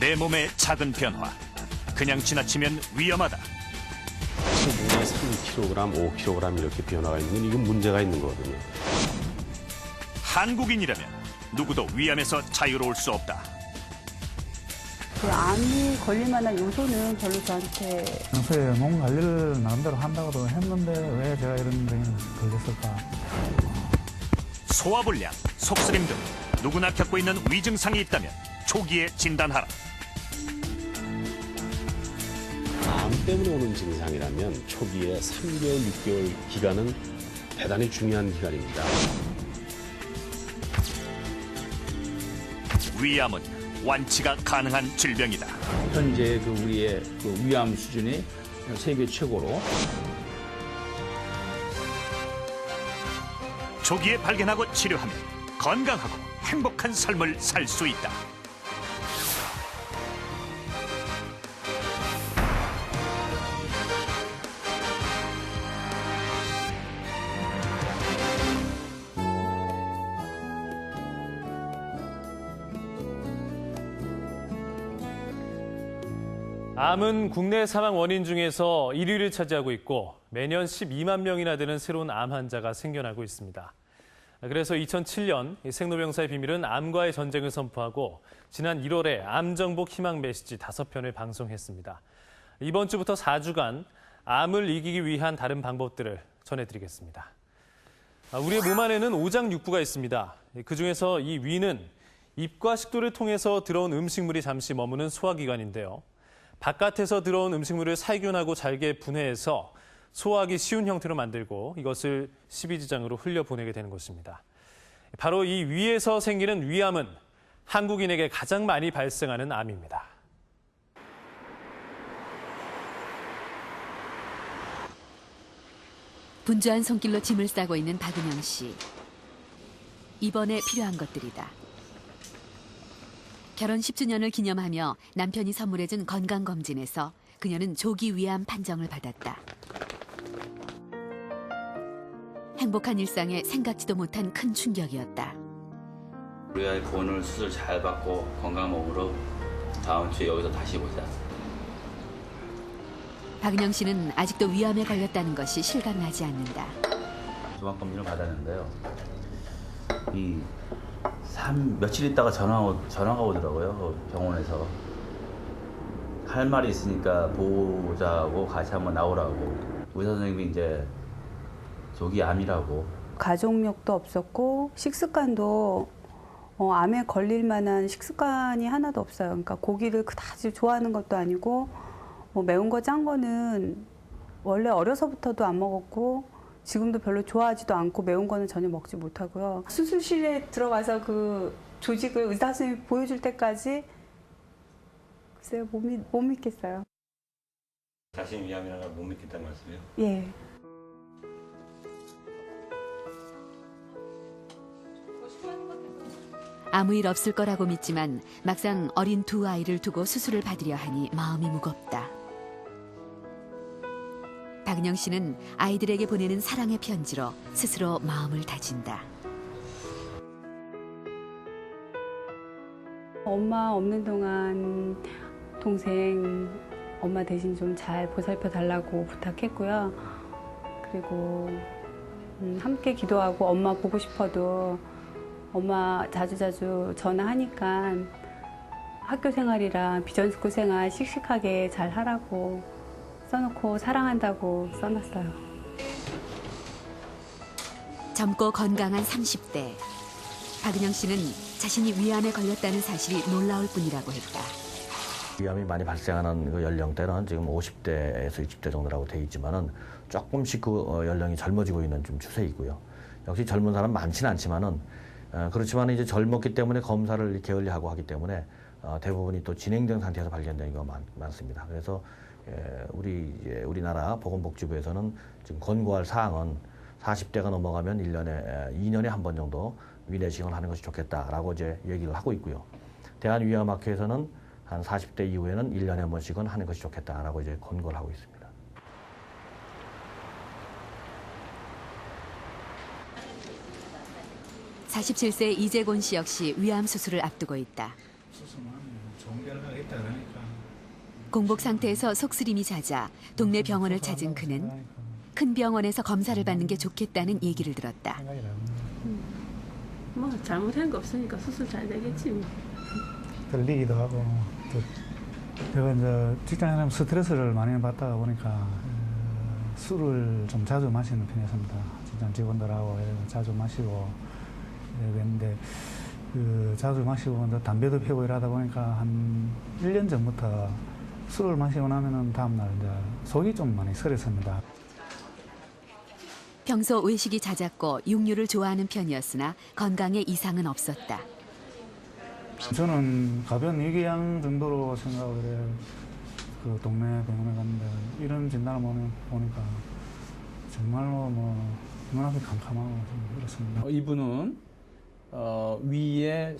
내 몸의 작은 변화. 그냥 지나치면 위험하다. 체중이 3kg, 5kg 이렇게 변화가 있는 건 이건 문제가 있는 거거든요. 한국인이라면 누구도 위암에서 자유로울 수 없다. 그 암이 걸릴 만한 요소는 별로 저한테 평소에 몸 관리를 나름대로 한다고도 했는데 왜 제가 이런 병에 걸렸을까. 소화불량, 속쓰림 등 누구나 겪고 있는 위증상이 있다면 초기에 진단하라. 암 때문에 오는 증상이라면 초기에 3개월, 6개월 기간은 대단히 중요한 기간입니다. 위암은 완치가 가능한 질병이다. 현재 우리의 위암 수준이 세계 최고로. 초기에 발견하고 치료하면 건강하고 행복한 삶을 살 수 있다. 암은 국내 사망 원인 중에서 1위를 차지하고 있고 매년 12만 명이나 되는 새로운 암 환자가 생겨나고 있습니다. 그래서 2007년 생로병사의 비밀은 암과의 전쟁을 선포하고 지난 1월에 암정복 희망 메시지 5편을 방송했습니다. 이번 주부터 4주간 암을 이기기 위한 다른 방법들을 전해드리겠습니다. 우리의 몸 안에는 오장육부가 있습니다. 그중에서 이 위는 입과 식도를 통해서 들어온 음식물이 잠시 머무는 소화기관인데요. 바깥에서 들어온 음식물을 살균하고 잘게 분해해서 소화하기 쉬운 형태로 만들고 이것을 십이지장으로 흘려보내게 되는 것입니다. 바로 이 위에서 생기는 위암은 한국인에게 가장 많이 발생하는 암입니다. 분주한 손길로 짐을 싸고 있는 박은영 씨. 이번에 필요한 것들이다. 결혼 10주년을 기념하며 남편이 선물해준 건강검진에서 그녀는 조기 위암 판정을 받았다. 행복한 일상에 생각지도 못한 큰 충격이었다. 우리 와이프 오늘 수술 잘 받고 건강한 몸으로 다음 주에 여기서 다시 보자. 박은영 씨는 아직도 위암에 걸렸다는 것이 실감나지 않는다. 종합검진을 받았는데요. 며칠 있다가 전화가 오더라고요. 병원에서. 할 말이 있으니까 보자고 같이 한번 나오라고. 의사 선생님이 이제 조기 암이라고. 가족력도 없었고 식습관도 암에 걸릴 만한 식습관이 하나도 없어요. 그러니까 고기를 그다지 좋아하는 것도 아니고 매운 거 짠 거는 원래 어려서부터도 안 먹었고 지금도 별로 좋아하지도 않고 매운 거는 전혀 먹지 못하고요. 수술실에 들어가서 그 조직을 의사 선생님이 보여줄 때까지 글쎄요, 못 믿겠어요. 자신이 위암이라는 걸 못 믿겠다는 말씀이에요? 예. 아무 일 없을 거라고 믿지만 막상 어린 두 아이를 두고 수술을 받으려 하니 마음이 무겁다. 박은영 씨는 아이들에게 보내는 사랑의 편지로 스스로 마음을 다진다. 엄마 없는 동안 동생 엄마 대신 좀 잘 보살펴 달라고 부탁했고요. 그리고 함께 기도하고 엄마 보고 싶어도 엄마 자주자주 전화하니까 학교 생활이랑 비전스쿨 생활 씩씩하게 잘 하라고 써놓고 사랑한다고 써놨어요. 젊고 건강한 30대. 박은영 씨는 자신이 위암에 걸렸다는 사실이 놀라울 뿐이라고 했다. 위암이 많이 발생하는 그 연령대는 지금 50대에서 60대 정도라고 되어 있지만은 조금씩 그 연령이 젊어지고 있는 좀 추세이고요. 역시 젊은 사람 많지는 않지만은 그렇지만 이제 젊었기 때문에 검사를 게을리하고 하기 때문에 대부분이 또 진행된 상태에서 발견되는 경우가 많습니다. 그래서 우리나라 보건복지부에서는 지금 권고할 사항은 40대가 넘어가면 2년에 한 번 정도 위내시경을 하는 것이 좋겠다라고 이제 얘기를 하고 있고요. 대한위암학회에서는 한 40대 이후에는 1년에 한 번씩은 하는 것이 좋겠다라고 이제 권고를 하고 있습니다. 47세 이재곤 씨 역시 위암 수술을 앞두고 있다. 수술만 좋은 결과가 있다 공복 상태에서 속쓰림이 잦아 동네 병원을 찾은 그는 큰 병원에서 검사를 받는 게 좋겠다는 얘기를 들었다. 뭐 잘못한 거 없으니까 수술 잘 되겠지. 뭐. 들리기도 하고 또 제가 이제 직장에서 스트레스를 많이 받다가 보니까 술을 좀 자주 마시는 편이었습니다. 직장 직원들하고 자주 마시고 이랬는데 자주 마시고 이제 담배도 피우고 이러다 보니까 한 1년 전부터 술을 마시고 나면은 다음날 이제 속이 좀 많이 쓰렸습니다. 평소 외식이 잦았고 육류를 좋아하는 편이었으나 건강에 이상은 없었다. 저는 가벼운 위궤양 정도로 생각을 해요. 그 동네 병원에 갔는데 이런 진단을 보니까 정말로 뭐 눈앞이 캄캄하고 좀 그렇습니다. 이분은 위의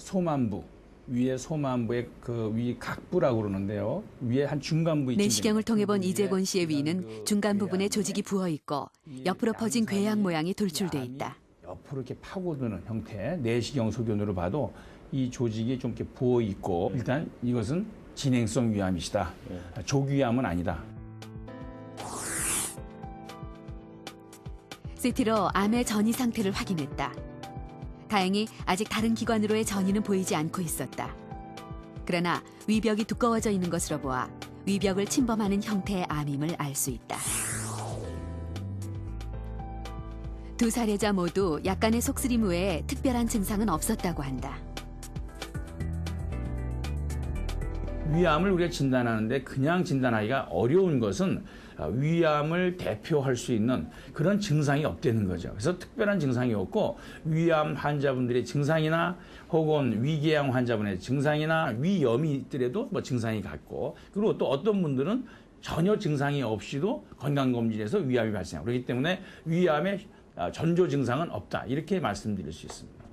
소만부의 그 위 각부라고 그러는데요. 위에 한 중간 부위. 내시경을 통해 본 이재곤 씨의 위는 중간 부분에 조직이 부어 있고 옆으로 퍼진 궤양 모양이 돌출돼 있다. 옆으로 이렇게 파고드는 형태, 내시경 소견으로 봐도 이 조직이 좀 이렇게 부어 있고 일단 이것은 진행성 위암이시다. 조기암은 아니다. CT로 암의 전이 상태를 확인했다. 다행히 아직 다른 기관으로의 전이는 보이지 않고 있었다. 그러나 위벽이 두꺼워져 있는 것으로 보아 위벽을 침범하는 형태의 암임을 알 수 있다. 두 사례자 모두 약간의 속쓰림 외에 특별한 증상은 없었다고 한다. 위암을 우리가 진단하는데 그냥 진단하기가 어려운 것은 위암을 대표할 수 있는 그런 증상이 없다는 거죠. 그래서 특별한 증상이 없고 위암 환자분들의 증상이나 혹은 위궤양 환자분의 증상이나 위염이 있더라도 뭐 증상이 같고 그리고 또 어떤 분들은 전혀 증상이 없이도 건강검진에서 위암이 발생하고 그렇기 때문에 위암의 전조 증상은 없다. 이렇게 말씀드릴 수 있습니다.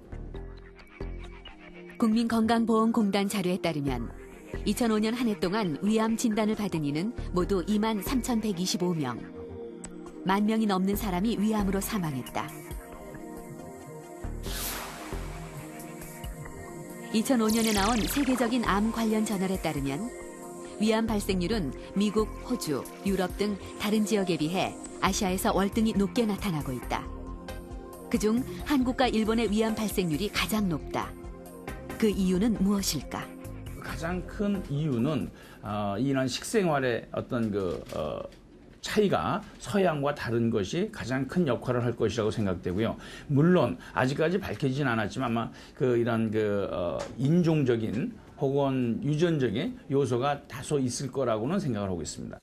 국민건강보험공단 자료에 따르면 2005년 한 해 동안 위암 진단을 받은 이는 모두 2만 3,125명. 10,000명이 넘는 사람이 위암으로 사망했다. 2005년에 나온 세계적인 암 관련 저널에 따르면 위암 발생률은 미국, 호주, 유럽 등 다른 지역에 비해 아시아에서 월등히 높게 나타나고 있다. 그중 한국과 일본의 위암 발생률이 가장 높다. 그 이유는 무엇일까? 가장 큰 이유는 이런 식생활의 어떤 차이가 서양과 다른 것이 가장 큰 역할을 할 것이라고 생각되고요. 물론 아직까지 밝혀지진 않았지만 아마 이런 인종적인 혹은 유전적인 요소가 다소 있을 거라고는 생각을 하고 있습니다.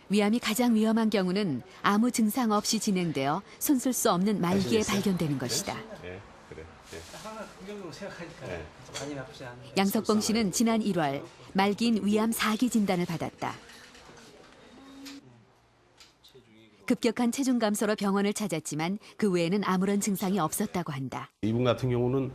위암이 가장 위험한 경우는 아무 증상 없이 진행되어 손쓸 수 없는 말기에 발견되는 것이다. 양석봉 씨는 지난 1월 말기인 위암 4기 진단을 받았다. 급격한 체중 감소로 병원을 찾았지만 그 외에는 아무런 증상이 없었다고 한다. 이분 같은 경우는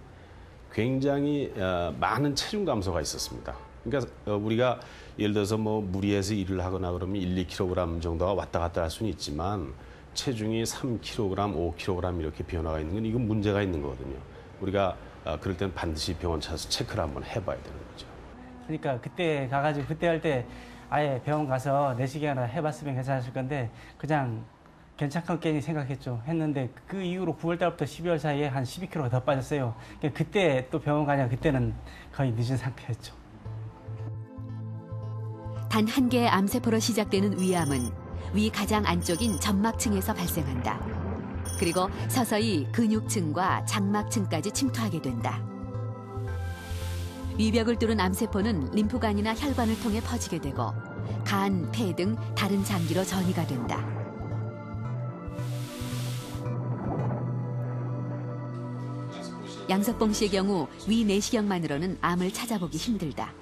굉장히 많은 체중 감소가 있었습니다. 그러니까 우리가 예를 들어서 뭐 무리해서 일을 하거나 그러면 1, 2kg 정도가 왔다 갔다 할 수는 있지만 체중이 3kg, 5kg 이렇게 변화가 있는 건 이건 문제가 있는 거거든요. 우리가 그럴 때는 반드시 병원 찾아서 체크를 한번 해봐야 되는 거죠. 그러니까 그때 가가지고 그때 할 때 아예 병원 가서 내시경이나 해봤으면 괜찮았을 건데 그냥 괜찮겠니 생각했죠. 했는데 그 이후로 9월달부터 12월 사이에 한 12kg가 더 빠졌어요. 그때 또 병원 가냐 그때는 거의 늦은 상태였죠. 단 한 개의 암세포로 시작되는 위암은 위 가장 안쪽인 점막층에서 발생한다. 그리고 서서히 근육층과 장막층까지 침투하게 된다. 위벽을 뚫은 암세포는 림프관이나 혈관을 통해 퍼지게 되고 간, 폐 등 다른 장기로 전이가 된다. 양석봉 씨의 경우 위 내시경만으로는 암을 찾아보기 힘들다.